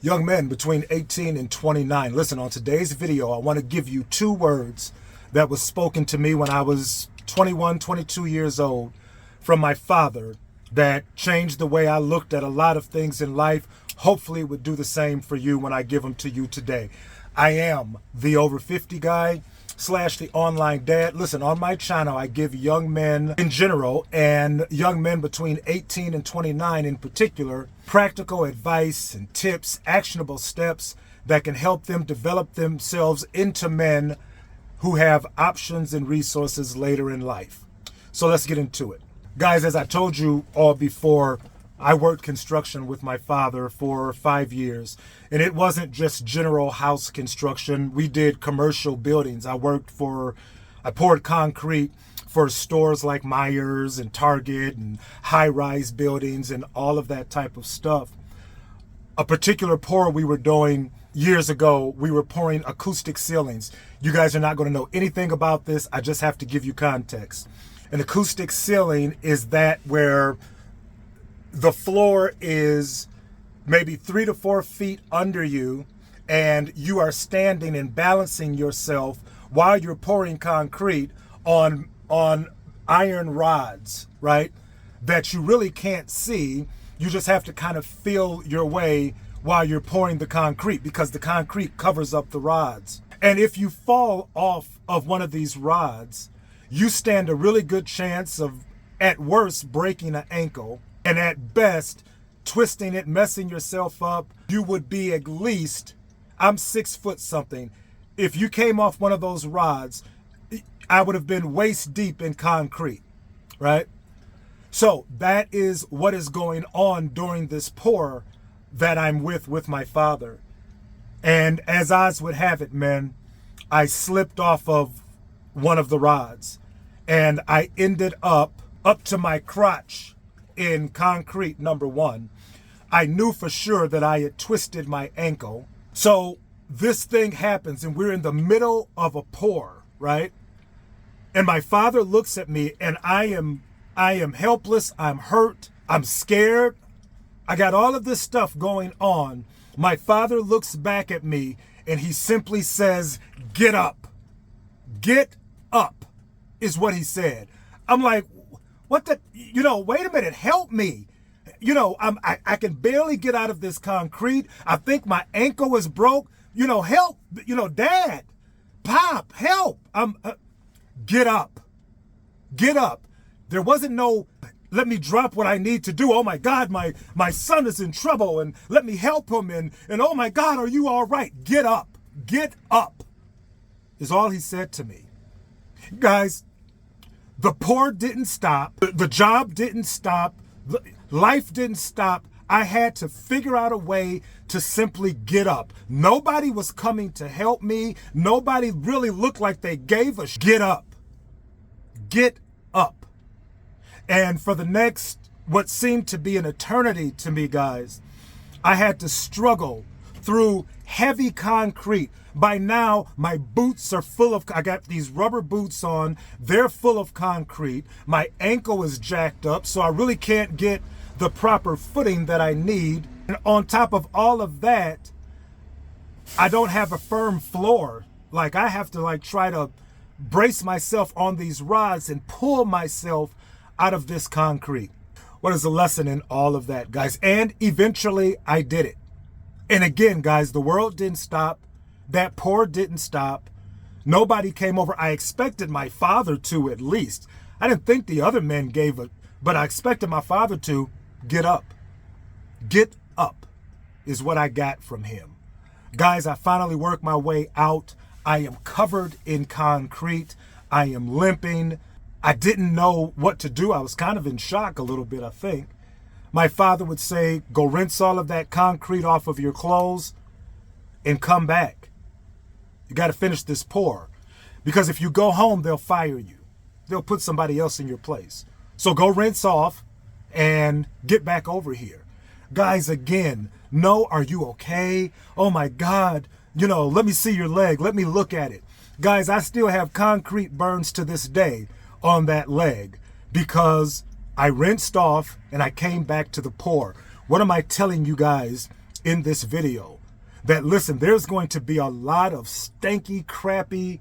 Young men between 18 and 29, listen, on today's video, I want to give you two words that was spoken to me when I was 21, 22 years old from my father that changed the way I looked at a lot of things in life. Hopefully it would do the same for you when I give them to you today. I am the over 50 guy / the online dad. Listen, on my channel, I give young men in general and young men between 18 and 29 in particular, practical advice and tips, actionable steps that can help them develop themselves into men who have options and resources later in life. So let's get into it. Guys, as I told you all before, I worked construction with my father for 5 years, and it wasn't just general house construction. We did commercial buildings. I poured concrete for stores like Myers and Target and high-rise buildings and all of that type of stuff. A particular pour we were doing years ago, we were pouring acoustic ceilings. You guys are not going to know anything about this. I just have to give you context. An acoustic ceiling is that where the floor is maybe 3 to 4 feet under you, and you are standing and balancing yourself while you're pouring concrete on iron rods, right? That you really can't see. You just have to kind of feel your way while you're pouring the concrete because the concrete covers up the rods. And if you fall off of one of these rods, you stand a really good chance of, at worst, breaking an ankle, and at best, twisting it, messing yourself up. You would be at least, I'm 6 foot something. If you came off one of those rods, I would have been waist deep in concrete, right? So that is what is going on during this pour that I'm with my father. And as odds would have it, man, I slipped off of one of the rods and I ended up to my crotch in concrete, number one. I knew for sure that I had twisted my ankle. So this thing happens and we're in the middle of a pour, right? And my father looks at me and I am helpless, I'm hurt, I'm scared. I got all of this stuff going on. My father looks back at me and he simply says, "Get up. Get up," is what he said. I'm like, what the, wait a minute, help me. I can barely get out of this concrete. I think my ankle is broke. Help, Dad, Pop, help. Get up, get up. There wasn't no, let me drop what I need to do. Oh my God, my son is in trouble and let me help him. And oh my God, are you all right? Get up is all he said to me. Guys, the pour didn't stop. The job didn't stop. Life didn't stop. I had to figure out a way to simply get up. Nobody was coming to help me. Nobody really looked like they gave a Get up. Get up. And for the next, what seemed to be an eternity to me, guys, I had to struggle through heavy concrete. By now, my boots are full of, I got these rubber boots on. They're full of concrete. My ankle is jacked up, so I really can't get the proper footing that I need. And on top of all of that, I don't have a firm floor. Like I have to try to brace myself on these rods and pull myself out of this concrete. What is the lesson in all of that, guys? And eventually I did it. And again, guys, the world didn't stop. That pour didn't stop. Nobody came over. I expected my father to, at least. I didn't think the other men gave it, but I expected my father to. Get up. Get up is what I got from him. Guys, I finally worked my way out. I am covered in concrete. I am limping. I didn't know what to do. I was kind of in shock a little bit, I think. My father would say, go rinse all of that concrete off of your clothes and come back. You got to finish this pour. Because if you go home, they'll fire you. They'll put somebody else in your place. So go rinse off and get back over here. Guys, again, no, are you okay? Oh my God, let me see your leg. Let me look at it. Guys, I still have concrete burns to this day on that leg because I rinsed off and I came back to the pour. What am I telling you guys in this video that, listen, there's going to be a lot of stanky, crappy,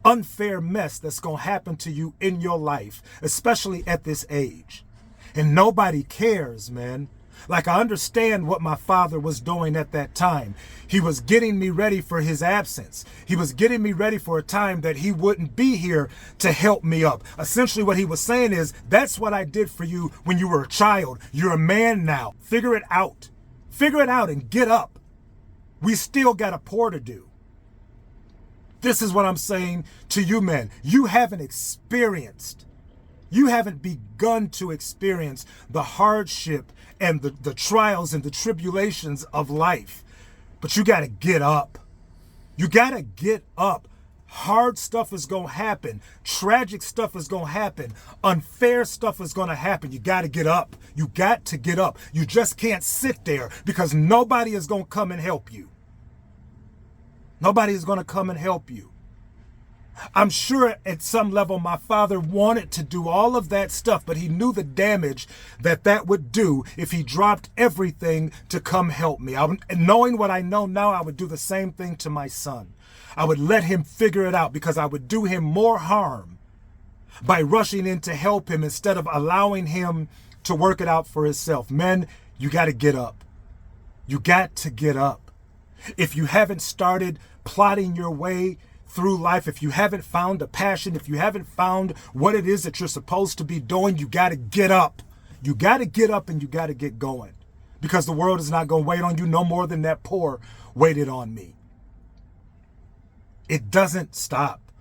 unfair mess that's going to happen to you in your life, especially at this age. And nobody cares, man. Like, I understand what my father was doing at that time. He was getting me ready for his absence. He was getting me ready for a time that he wouldn't be here to help me up. Essentially, what he was saying is, that's what I did for you when you were a child. You're a man now. Figure it out. Figure it out and get up. We still got a pour to do. This is what I'm saying to you, men. You haven't begun to experience the hardship and the trials and the tribulations of life. But you got to get up. You got to get up. Hard stuff is going to happen. Tragic stuff is going to happen. Unfair stuff is going to happen. You got to get up. You got to get up. You just can't sit there because nobody is going to come and help you. Nobody is going to come and help you. I'm sure at some level my father wanted to do all of that stuff, but he knew the damage that would do if he dropped everything to come help me. Knowing what I know now, I would do the same thing to my son. I would let him figure it out because I would do him more harm by rushing in to help him instead of allowing him to work it out for himself. Men, you got to get up. You got to get up. If you haven't started plotting your way through life, if you haven't found a passion, if you haven't found what it is that you're supposed to be doing, you got to get up. You got to get up and you got to get going, because the world is not going to wait on you no more than that pour waited on me. It doesn't stop.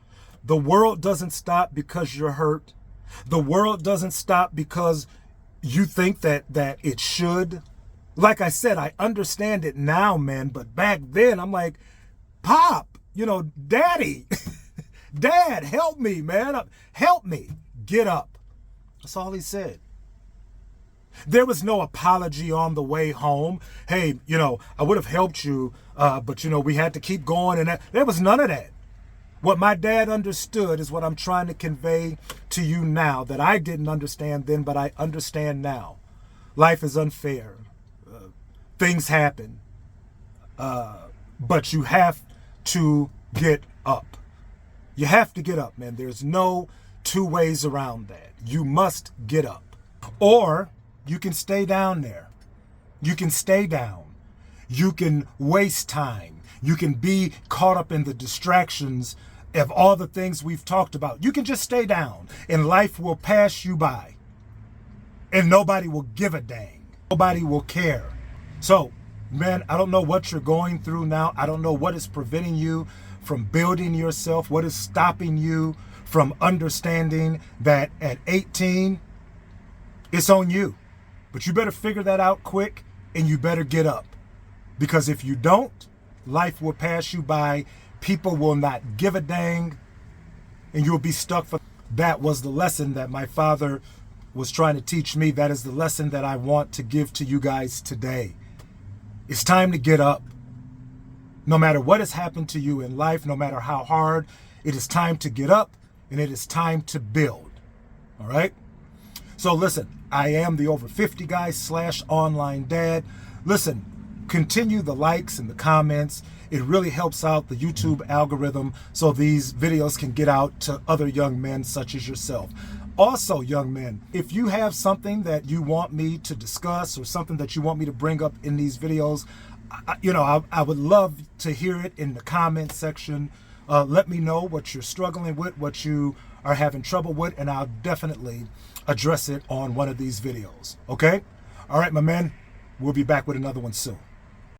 The world doesn't stop because you're hurt. The world doesn't stop because you think that it should. Like I said, I understand it now, man, but back then I'm like, Pop, Daddy, Dad, help me, man. Help me. Get up. That's all he said. There was no apology on the way home. Hey, I would have helped you, but, we had to keep going. And there was none of that. What my dad understood is what I'm trying to convey to you now that I didn't understand then, but I understand now. Life is unfair. Things happen. But you have to get up. You have to get up, man. There's no two ways around that. You must get up. Or you can stay down there. You can stay down. You can waste time. You can be caught up in the distractions of all the things we've talked about. You can just stay down and life will pass you by. And nobody will give a dang. Nobody will care. So, man, I don't know what you're going through now. I don't know what is preventing you from building yourself, what is stopping you from understanding that at 18, it's on you. But you better figure that out quick and you better get up. Because if you don't, life will pass you by. People will not give a dang and you'll be stuck for. That was the lesson that my father was trying to teach me. That is the lesson that I want to give to you guys today. It's time to get up. No matter what has happened to you in life, no matter how hard, it is time to get up and it is time to build. All right? So listen, I am the over 50 guy / online dad. Listen, continue the likes and the comments. It really helps out the YouTube algorithm so these videos can get out to other young men such as yourself. Also, young men, if you have something that you want me to discuss or something that you want me to bring up in these videos, I would love to hear it in the comment section. Let me know what you're struggling with, what you are having trouble with, and I'll definitely address it on one of these videos. Okay? All right, my man, we'll be back with another one soon.